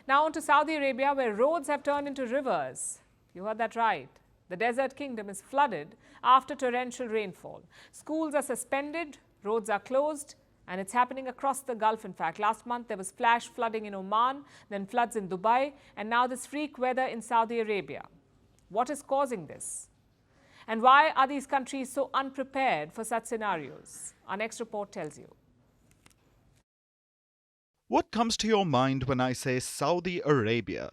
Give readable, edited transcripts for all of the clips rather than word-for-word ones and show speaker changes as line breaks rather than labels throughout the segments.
Now on to Saudi Arabia, where roads have turned into rivers. You heard that right. The desert kingdom is flooded after torrential rainfall. Schools are suspended, roads are closed, and it's happening across the Gulf. In fact, last month there was flash flooding in Oman, then floods in Dubai, and now this freak weather in Saudi Arabia. What is causing this? And why are these countries so unprepared for such scenarios? Our next report tells you.
What comes to your mind when I say Saudi Arabia?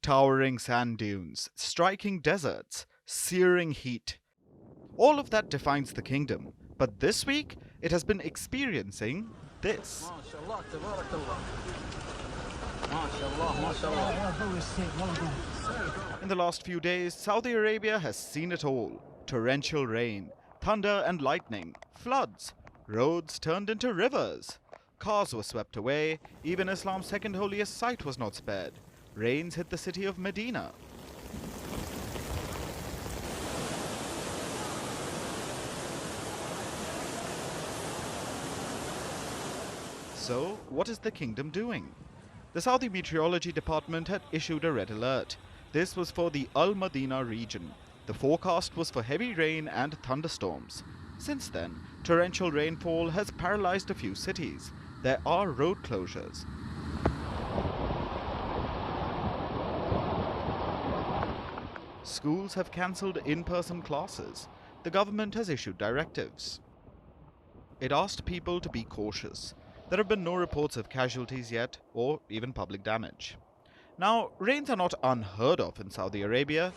Towering sand dunes, striking deserts, searing heat. All of that defines the kingdom. But this week, it has been experiencing this. In the last few days, Saudi Arabia has seen it all. Torrential rain, thunder and lightning, floods, roads turned into rivers. Cars were swept away, even Islam's second holiest site was not spared. Rains hit the city of Medina. So, what is the kingdom doing? The Saudi Meteorology Department had issued a red alert. This was for the Al-Madinah region. The forecast was for heavy rain and thunderstorms. Since then, torrential rainfall has paralyzed a few cities. There are road closures. Schools have cancelled in-person classes. The government has issued directives. It asked people to be cautious. There have been no reports of casualties yet, or even public damage. Now, rains are not unheard of in Saudi Arabia.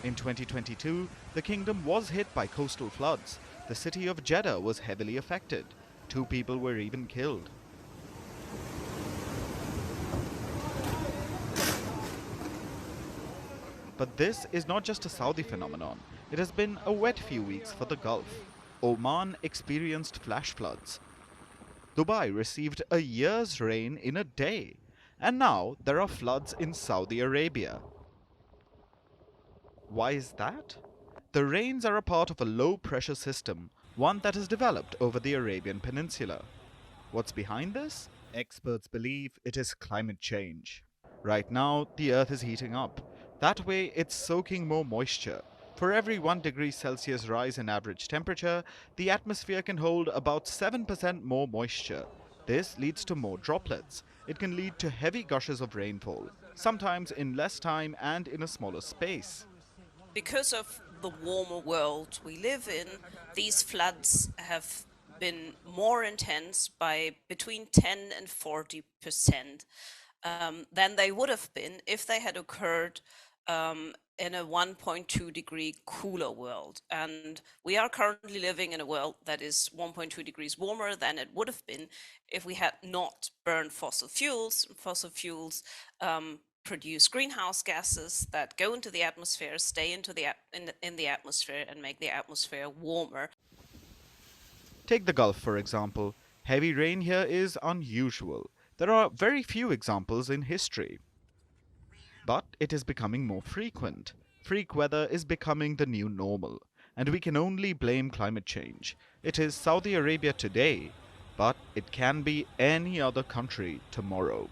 In 2022, the kingdom was hit by coastal floods. The city of Jeddah was heavily affected. 2 people were even killed. But this is not just a Saudi phenomenon. It has been a wet few weeks for the Gulf. Oman experienced flash floods. Dubai received a year's rain in a day. And now there are floods in Saudi Arabia. Why is that? The rains are a part of a low-pressure system, one that has developed over the Arabian Peninsula. What's behind this? Experts believe it is climate change. Right now, the Earth is heating up. That way, it's soaking more moisture. For every 1 degree Celsius rise in average temperature, the atmosphere can hold about 7% more moisture. This leads to more droplets. It can lead to heavy gushes of rainfall, sometimes in less time and in a smaller space.
Because of the warmer world we live in, these floods have been more intense by between 10 and 40% than they would have been if they had occurred in a 1.2 degree cooler world. And we are currently living in a world that is 1.2 degrees warmer than it would have been if we had not burned fossil fuels. Fossil fuels produce greenhouse gases that go into the atmosphere, stay in the atmosphere, and make the atmosphere warmer.
Take the Gulf, for example. Heavy rain here is unusual. There are very few examples in history. But it is becoming more frequent. Freak weather is becoming the new normal. And we can only blame climate change. It is Saudi Arabia today, but it can be any other country tomorrow.